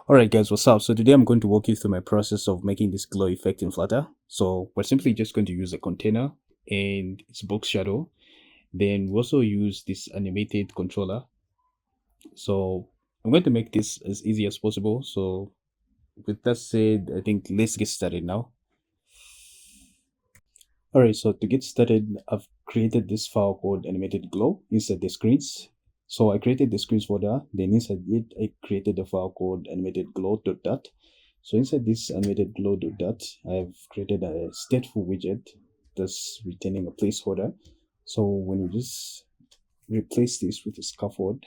Alright guys, what's up? So today I'm going to walk you through my process of making this glow effect in Flutter. So we're simply just going to use a container and its box shadow. Then we also use this animated controller. So I'm going to make this as easy as possible. So with that said, I think let's get started now. Alright, so to get started, I've created this file called animated glow inside the screens. So I created the screens folder, then inside it, I created a file called animated glow.dat. So inside this animated glow.dat, I've created a stateful widget that's returning a placeholder. So when we just replace this with a scaffold,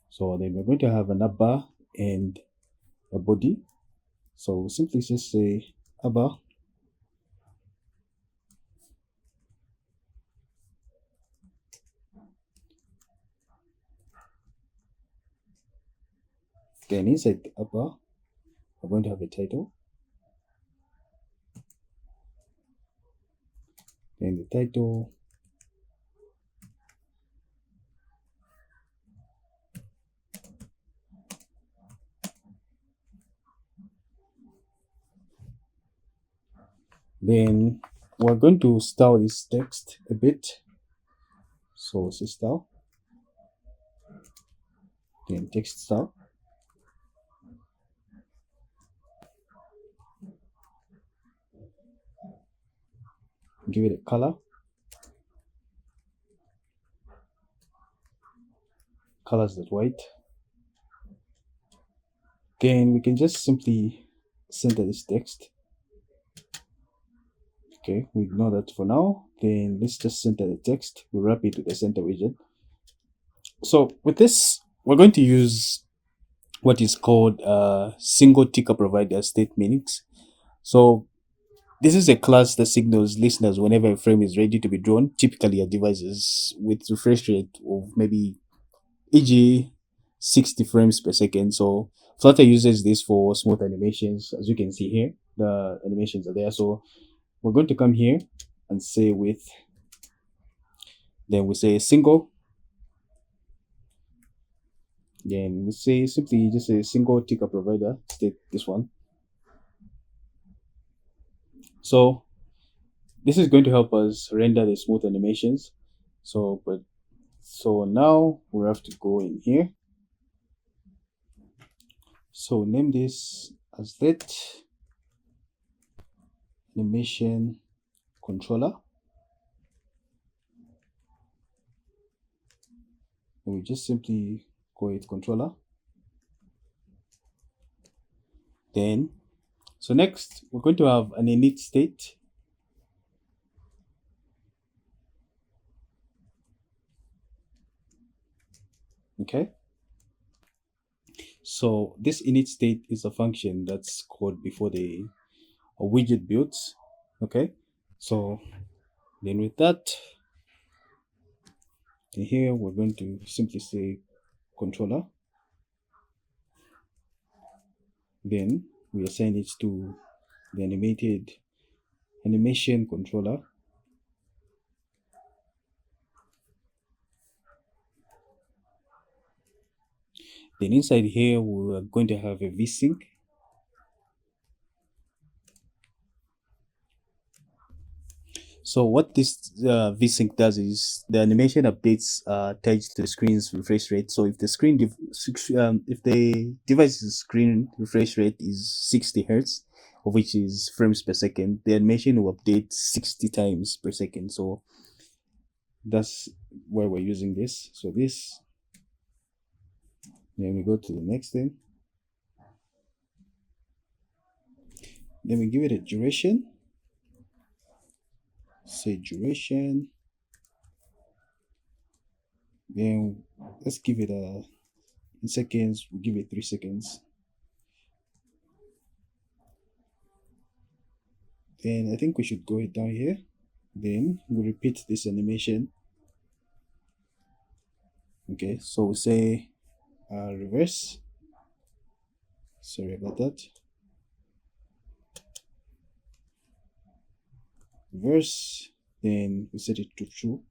so then we're going to have an up bar and a body. So simply just say up bar. Then inside the up bar, we're going to have a title. Then the title, then we're going to style this text a bit. So say style, then text style. Give it a color. Colors that white. Then we can just simply center this text. Okay, we ignore that for now. Then let's just center the text. We wrap it with the center widget. So with this, we're going to use what is called single ticker provider statements. So this is a class that signals listeners whenever a frame is ready to be drawn, typically at devices with refresh rate of maybe e.g. 60 frames per second. So Flutter uses this for smooth animations. As you can see here, the animations are there. So we're going to come here and say with, then we say single, then we say simply just a single ticker provider, state this one. So this is going to help us render the smooth animations. So now we have to go in here. So name this as let animation controller. And we just simply call it controller. Then, so next we're going to have an init state. Okay. So this init state is a function that's called before the widget builds. Okay. So then with that, here we're going to simply say controller. Then we assign it to the animation controller. Then inside here, we are going to have a vsync. So what this vsync does is the animation updates tied to the screen's refresh rate. So if the if the device's screen refresh rate is 60 hertz, of which is frames per second, the animation will update 60 times per second. So that's why we're using this. So this, then we go to the next thing. Then we give it a duration. Say duration. Then let's give it a in seconds. We give it 3 seconds. Then I think we should go down here. Then we repeat this animation. Okay, so we say reverse. Sorry about that. Reverse. Then we set it to true.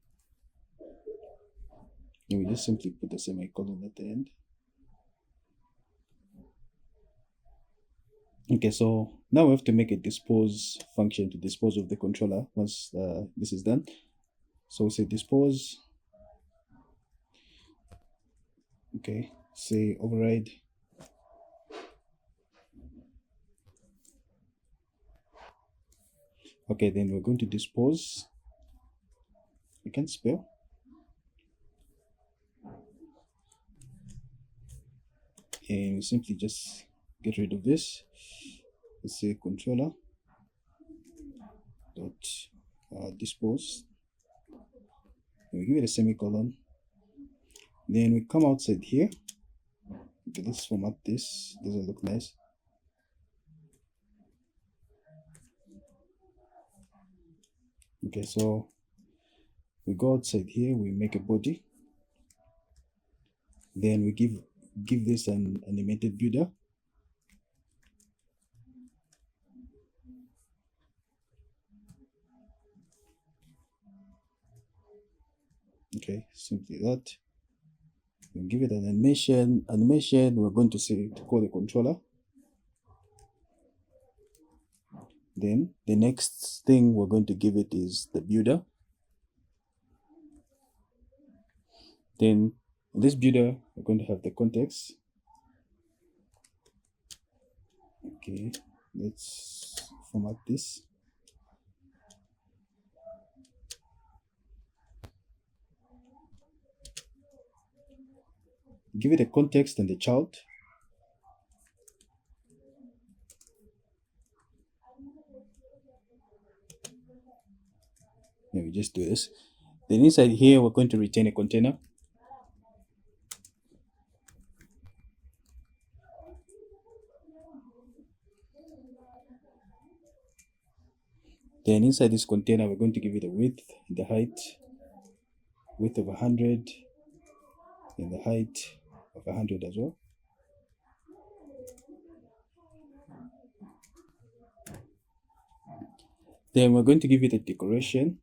And we just simply put the semicolon at the end. Okay, so now we have to make a dispose function to dispose of the controller once this is done. So we say dispose, okay, say override. Okay, then we're going to dispose. I can't spell. And we simply just get rid of this. Let's say controller dot dispose. And we give it a semicolon. Then we come outside here. Okay, let's format this. Doesn't look nice. Okay, so we go outside here. We make a body. Then we give this an animated builder. Okay, simply that. We give it an animation. We're going to say to call the controller. Then the next thing we're going to give it is the builder. Then in this builder, we're going to have the context. Okay, let's format this. Give it a context and the child. Let me just do this. Then inside here, we're going to retain a container. Then inside this container, we're going to give it a width, the height, width of 100, and the height of 100 as well. Then we're going to give it a decoration.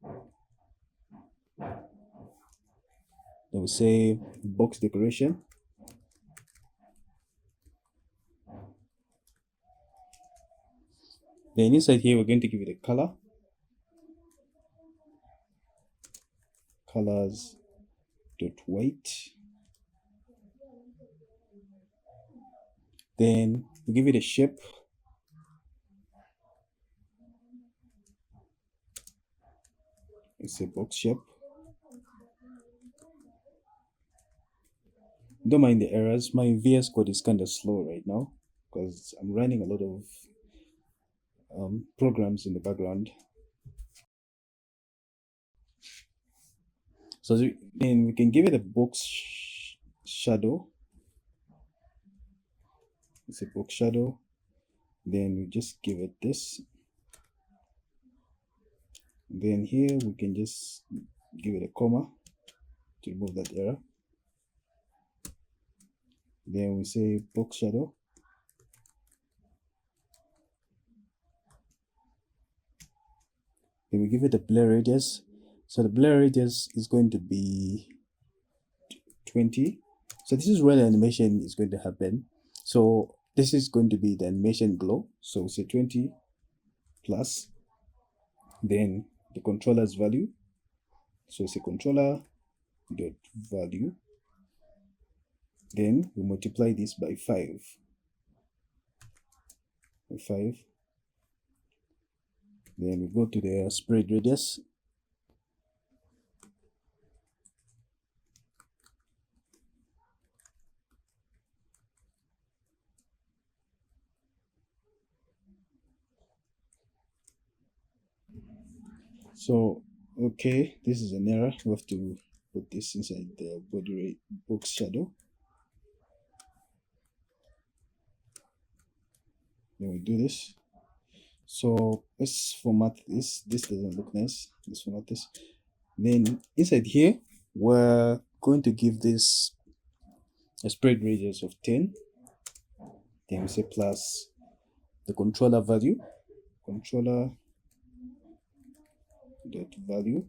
Then we say box decoration. Then inside here, we're going to give it a color. Colors dot white. Then we give it a shape. It's a box shape. Don't mind the errors. My VS Code is kind of slow right now because I'm running a lot of programs in the background. So then we can give it a box shadow. It's a box shadow. Then we just give it this. Then here we can just give it a comma to remove that error. Then we say box shadow. Then we give it a blur radius. So the blur radius is going to be 20. So this is where the animation is going to happen. So this is going to be the animation glow. So we say 20 plus, then the controller's value. So we say controller dot value. Then we multiply this by 5. By 5. Then we go to the spread radius. So, okay, this is an error. We have to put this inside the body box shadow. Then we do this. So let's format this. This doesn't look nice. Let's format this. Then inside here, we're going to give this a spread radius of 10. Then we say plus the controller value. Controller dot value.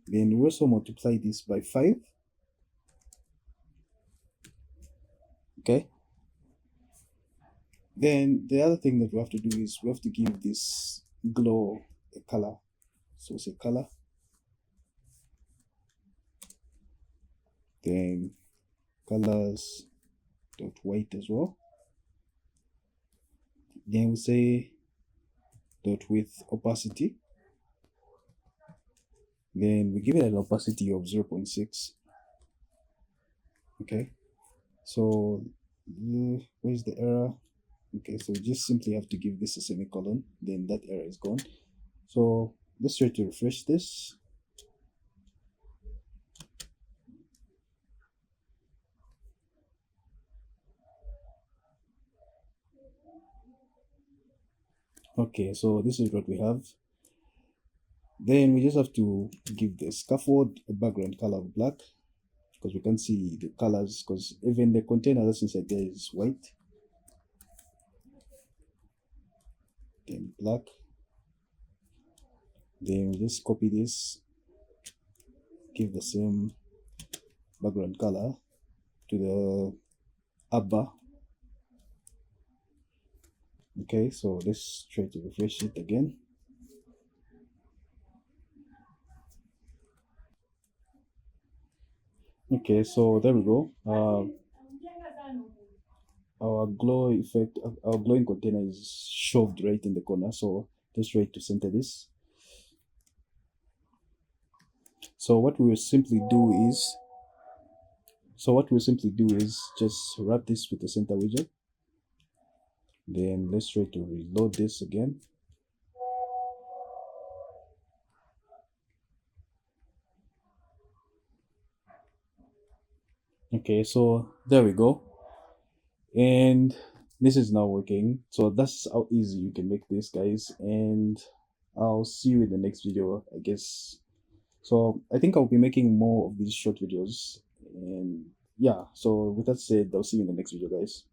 Then we also multiply this by 5. Okay. Then the other thing that we have to do is we have to give this glow a color. So say color, then colors dot weight as well. Then we say dot width opacity. Then we give it an opacity of 0.6. Okay, so where's the error? Okay, so we just simply have to give this a semicolon, then that error is gone. So let's try to refresh this. Okay, so this is what we have. Then we just have to give the scaffold a background color of black, because we can't see the colors, because even the container that's inside there is white. Then black. Then we just copy this, give the same background color to the app bar. Okay, so let's try to refresh it again. Okay, so there we go. Our glow effect, our glowing container is shoved right in the corner. So let's try to center this. So what we will simply do is, just wrap this with the center widget. Then let's try to reload this again. Okay, so there we go. And this is now working. So that's how easy you can make this, guys. And I'll see you in the next video, I guess. So I think I'll be making more of these short videos. And yeah, so with that said, I'll see you in the next video, guys.